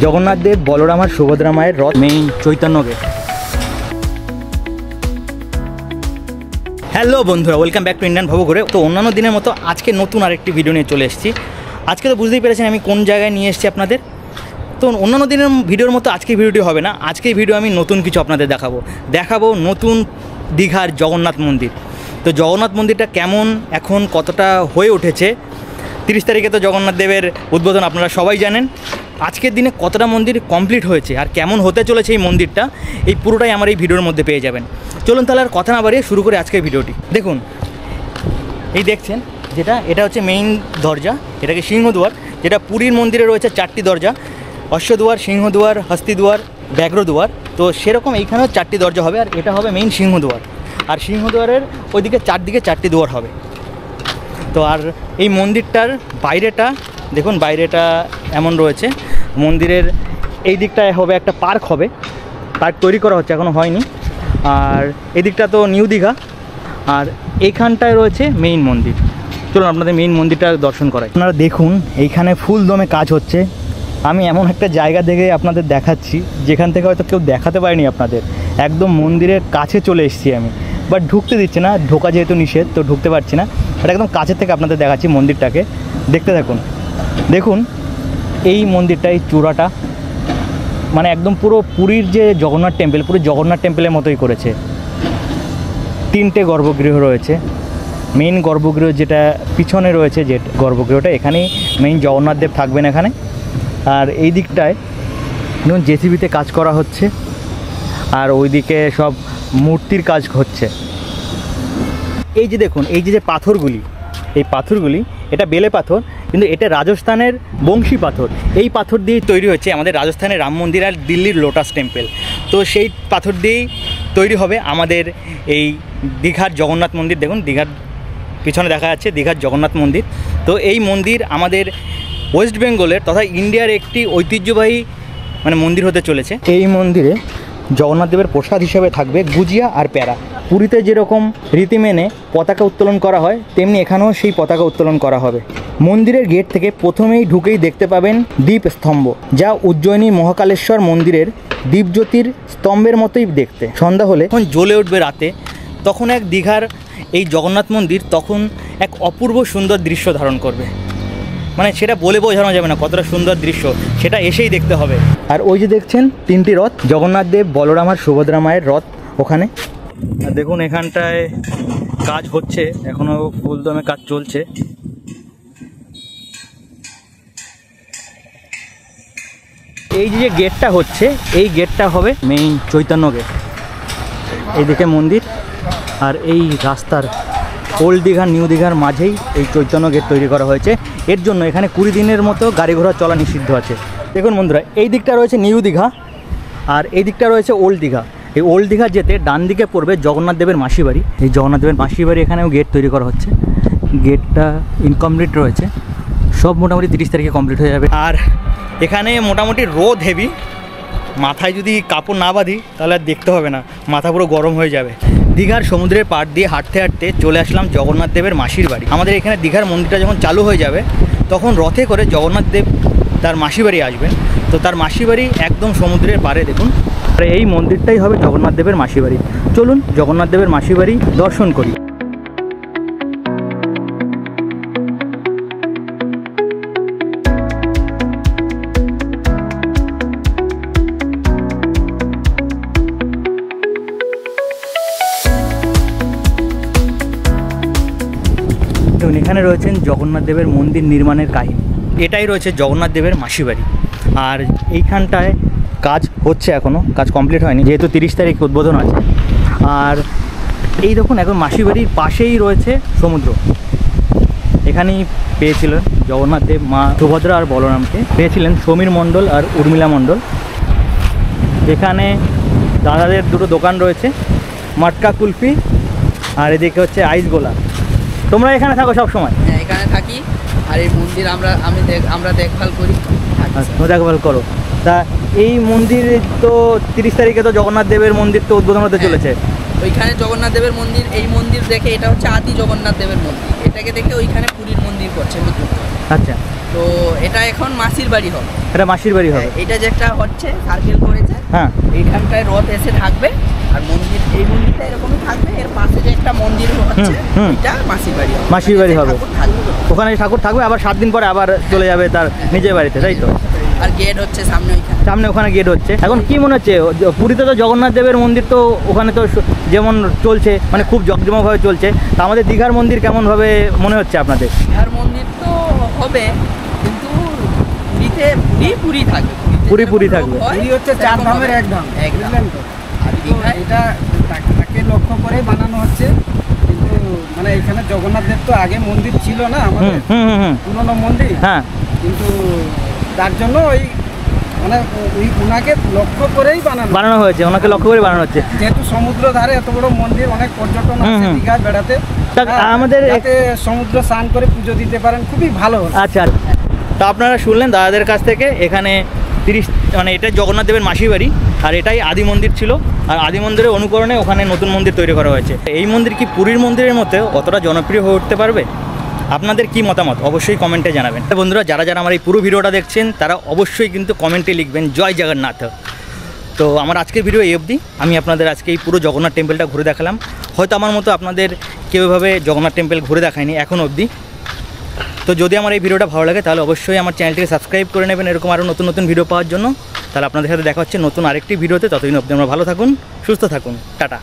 জগন্নাথ দেব, বলরাম আর সুভদ্রা মায়ের রথ main Chaitanya gate. Hello বন্ধুরা, ওয়েলকাম ব্যাক টু ইন্ডিয়ান ভাবু ঘুরে। তো অন্যান্য দিনের মতো আজকে নতুন আরেকটি ভিডিও নিয়ে চলে এসেছি। আজকে তো বুঝতেই পেরেছেন আমি কোন জায়গায় নিয়ে এসেছি আপনাদের। তো অন্যান্য দিনের ভিডিওর মতো আজকে ভিডিওটি হবে না। আজকে ভিডিও আমি নতুন কিছু আপনাদের দেখাবো নতুন দীঘার জগন্নাথ মন্দির। তো জগন্নাথ মন্দিরটা কেমন, এখন কতটা হয়ে উঠেছে, 30 তারিখে তো জগন্নাথ দেবের উদ্বোধন, আপনারা সবাই জানেন। আজকের দিনে কতটা মন্দির কমপ্লিট হয়েছে আর কেমন হতে চলেছে এই মন্দিরটা, এই পুরোটাই আমার এই ভিডিওর মধ্যে পেয়ে যাবেন। চলুন তাহলে আর কথা না বাড়িয়ে শুরু করে আজকের ভিডিওটি। দেখুন, এই দেখছেন এটা হচ্ছে মেইন দরজা, এটাকে সিংহদুয়ার। যেটা পুরীর মন্দিরে রয়েছে 4টি দরজা, অশ্বদুয়ার, সিংহদুয়ার, হস্তিদুয়ার, ব্যাঘ্রদুয়ার। তো সেরকম এইখানেও 4টি দরজা হবে, আর এটা হবে মেইন সিংহদুয়ার। আর সিংহদুয়ারের ওইদিকে চারদিকে 4টি দুয়ার হবে। তো আর এই মন্দিরটার বাইরেটা দেখুন, বাইরেটা এমন রয়েছে। মন্দিরের এই দিকটায় হবে একটা পার্ক হবে, পার্ক তৈরি করা হচ্ছে, এখনও হয়নি। আর এদিকটা তো নিউ দীঘা, আর এইখানটায় রয়েছে মেইন মন্দির। চলুন আপনাদের মেইন মন্দিরটা দর্শন করাই। আপনারা দেখুন এইখানে ফুল দমে কাজ হচ্ছে। আমি এমন একটা জায়গা দেখে আপনাদের দেখাচ্ছি যেখান থেকে হয়তো কেউ দেখাতে পারেনি আপনাদের। একদম মন্দিরের কাছে চলে এসেছি আমি, বাট ঢুকতে দিচ্ছে না, ঢোকা যেহেতু নিষেধ তো ঢুকতে পারছি না। এটা একদম কাছের থেকে আপনাদের দেখাচ্ছি মন্দিরটাকে, দেখতে থাকুন। দেখুন এই মন্দিরটা, এই চূড়াটা মানে একদম পুরো পুরীর যে জগন্নাথ টেম্পল, পুরো জগন্নাথ টেম্পলের মতোই করেছে। 3টে গর্ভগৃহ রয়েছে। মেইন গর্ভগৃহ যেটা পিছনে রয়েছে, যে গর্ভগৃহটা, এখানেই মেইন জগন্নাথ দেব থাকবেন এখানে। আর এই দিকটায় ধরুন জেসিবিতে কাজ করা হচ্ছে, আর ওইদিকে সব মূর্তির কাজ হচ্ছে। এই যে দেখুন, এই যে পাথরগুলি, এই পাথরগুলি এটা বেলে পাথর, কিন্তু এটা রাজস্থানের বংশী পাথর। এই পাথর দিয়েই তৈরি হচ্ছে আমাদের রাজস্থানের রাম মন্দির আর দিল্লির লোটাস টেম্পল। তো সেই পাথর দিয়েই তৈরি হবে আমাদের এই দীঘার জগন্নাথ মন্দির। দেখুন দীঘার পিছনে দেখা যাচ্ছে দীঘার জগন্নাথ মন্দির। তো এই মন্দির আমাদের ওয়েস্ট বেঙ্গলের তথা ইন্ডিয়ার একটি ঐতিহ্যবাহী মন্দির হতে চলেছে। এই মন্দিরে জগন্নাথ দেবের প্রসাদ হিসেবে থাকবে গুজিয়া আর প্যারা। পুরীতে যেরকম রীতি মেনে পতাকা উত্তোলন করা হয়, তেমনি এখানেও সেই পতাকা উত্তোলন করা হবে। মন্দিরের গেট থেকে প্রথমেই ঢুকেই দেখতে পাবেন দ্বীপ স্তম্ভ, যা উজ্জয়িনী মহাকালেশ্বর মন্দিরের দীপজ্যোতির স্তম্ভের মতোই দেখতে। সন্ধ্যা হলে যখন জ্বলে উঠবে রাতে, তখন এক দীঘার এই জগন্নাথ মন্দির তখন এক অপূর্ব সুন্দর দৃশ্য ধারণ করবে। সেটা বলে বোঝানো যাবে না কতটা সুন্দর দৃশ্য, সেটা এসেই দেখতে হবে। আর ওই যে দেখছেন 3টি রথ, জগন্নাথ দেব, বলরাম আর সুভদ্রা মায়ের রথ ওখানে। আর দেখুন এখানটায় কাজ হচ্ছে, এখনও ফুলদমে কাজ চলছে। এই যে গেটটা হচ্ছে, এই গেটটা হবে মেইন চৈতন্য গেট। এইদিকে মন্দির, আর এই রাস্তার ওল্ড দীঘা নিউ দীঘার মাঝেই এই চৈতন্য গেট তৈরি করা হয়েছে। এর জন্য এখানে 20 দিনের মতো গাড়ি ঘোড়া চলা নিষিদ্ধ আছে। দেখুন বন্ধুরা, এই দিকটা রয়েছে নিউ দীঘা, আর এই দিকটা রয়েছে ওল্ড দীঘা। এই ওল্ড দীঘা যেতে ডান দিকে পড়বে জগন্নাথ দেবের মাসি বাড়ি। এই জগন্নাথ দেবের মাসি বাড়ি, এখানেও গেট তৈরি করা হচ্ছে। গেটটা ইনকমপ্লিট রয়েছে, সব মোটামুটি 30 তারিখে কমপ্লিট হয়ে যাবে। আর এখানে মোটামুটি রোদ হেভি, মাথায় যদি কাপড় না বাঁধি তাহলে আর দেখতে হবে না, মাথা পুরো গরম হয়ে যাবে। দীঘার সমুদ্রের পাড় দিয়ে হাঁটতে হাঁটতে চলে আসলাম জগন্নাথ দেবের মাসির বাড়ি। আমাদের এখানে দীঘার মন্দিরটা যখন চালু হয়ে যাবে, তখন রথে করে জগন্নাথ দেব তার মাসি বাড়ি আসবেন। তো তার মাসি বাড়ি একদম সমুদ্রের পাড়ে দেখুন। আর এই মন্দিরটাই হবে জগন্নাথ দেবের মাসি বাড়ি। চলুন জগন্নাথ দেবের মাসি বাড়ি দর্শন করি। এখানে রয়েছেন জগন্নাথ দেবের মন্দির নির্মাণের কাহিনী। এটাই রয়েছে জগন্নাথ দেবের মাসি বাড়ি। আর এইখানটায় কাজ হচ্ছে, এখনও কাজ কমপ্লিট হয়নি, যেহেতু 30 তারিখ উদ্বোধন আছে। আর এই দেখুন এখন মাসি বাড়ির পাশেই রয়েছে সমুদ্র। এখানেই পেয়েছিলেন জগন্নাথ দেব মা সুভদ্রা আর বলরামকে, পেয়েছিলেন সমীর মণ্ডল আর উর্মিলা মণ্ডল। এখানে দাদাদের 2টো দোকান রয়েছে, মটকা কুলফি আর এদিকে হচ্ছে আইস গোলা। তোমরা এখানে থাকো সব সময়? হ্যাঁ, এখানে থাকি। আর এই মন্দির আমরা দেখভাল করি। দেখভাল করো। তা এই মন্দির তো 30 তারিখে তো জগন্নাথ দেবের মন্দির তো উদ্বোধন হতে চলেছে। ওইখানে জগন্নাথ দেবের মন্দির, এই মন্দির দেখে এটা হচ্ছে আদি জগন্নাথ দেবের মন্দির, এটাকে দেখে ওইখানে পুরীর মন্দির করছে নতুন। আচ্ছা, তো এটা এখন মাসির বাড়ি হবে। এটা মাসির বাড়ি হবে। এটা যেটা হচ্ছে সার্কেল করেছে, হ্যাঁ, এইখানটায় রথ এসে থাকবে আর মন্দির, এই মন্দিরটা এরকমই থাকবে, এর পাশে যে একটা মন্দির হচ্ছে হুম। এটা মাসির বাড়ি হবে। মাসির বাড়ি হবে। ঠাকুর থাকবে। ওখানে ঠাকুর থাকবে, আবার 7 দিন পরে আবার চলে যাবে তার নিজের বাড়িতে, তাই তো? আর গেট হচ্ছে সামনে ওইখানে। সামনে ওখানে গেট হচ্ছে। এখন কি মনে হচ্ছে, পুরীতে তো জগন্নাথ দেবের মন্দির তো ওখানে তো যেমন চলছে, মানে খুব জমজমভাবে চলছে, তা আমাদের দীঘার মন্দির কেমনভাবে মনে হচ্ছে আপনাদের? আর মন্দির তো হবে, কিন্তু পুরীতে পুরি থাকবে। পুরি থাকবে। পুরী হচ্ছে 4 ধামের এক ধাম, বুঝলেন তো? আর তো দীঘায় এটা তাকে লক্ষ্য করে বানানো হচ্ছে, কিন্তু মানে এখানে জগন্নাথ দেব তো আগে মন্দির ছিল না আমাদের, পুরনো মন্দির। হ্যাঁ, কিন্তু তার জন্য ওই মানে ওই ওনাকে লক্ষ্য করেই বানানো হয়েছে, ওনাকে লক্ষ্য করে বানানো হচ্ছে। যেহেতু সমুদ্র ধারে এত বড় মন্দির, অনেক পর্যটন আসে দীঘায় বেড়াতে, তা আমাদের যাতে সমুদ্র স্নান করে পুজো দিতে পারেন, খুবই ভালো হলো। আচ্ছা, তো আপনারা শুনলেন দাদাদের কাছ থেকে, এখানে 30 মানে এটা জগন্নাথ দেবের মাসির বাড়ি, আর এটাই আদি মন্দির ছিল, আর আদি মন্দিরের অনুকরণে ওখানে নতুন মন্দির তৈরি করা হয়েছে। এই মন্দির কি পুরীর মন্দিরের মতো অতটা জনপ্রিয় হয়ে উঠতে পারবে? আপনাদের কি মতামত অবশ্যই কমেন্টে জানাবেন। বন্ধুরা, যারা যারা আমার এই পুরো ভিডিওটা দেখছেন তারা অবশ্যই কিন্তু কমেন্টে লিখবেন জয় জগন্নাথ। তো আমার আজকের ভিডিও এই অবধি। আমি আপনাদের আজকে এই পুরো জগন্নাথ টেম্পলটা ঘুরে দেখালাম। হয়তো আমার মতো আপনাদের কেউ এভাবে জগন্নাথ টেম্পল ঘুরে দেখায়নি এখন অবধি। তো যদি আমার এই ভিডিওটা ভালো লাগে তাহলে অবশ্যই আমার চ্যানেলটিকে সাবস্ক্রাইব করে নেবেন এরকম আরও নতুন নতুন ভিডিও পাওয়ার জন্য। তাহলে আপনাদের সাথে দেখা হচ্ছে নতুন আরেকটি ভিডিওতে। ততদিন অবধি আমরা ভালো থাকুন, সুস্থ থাকুন, টাটা।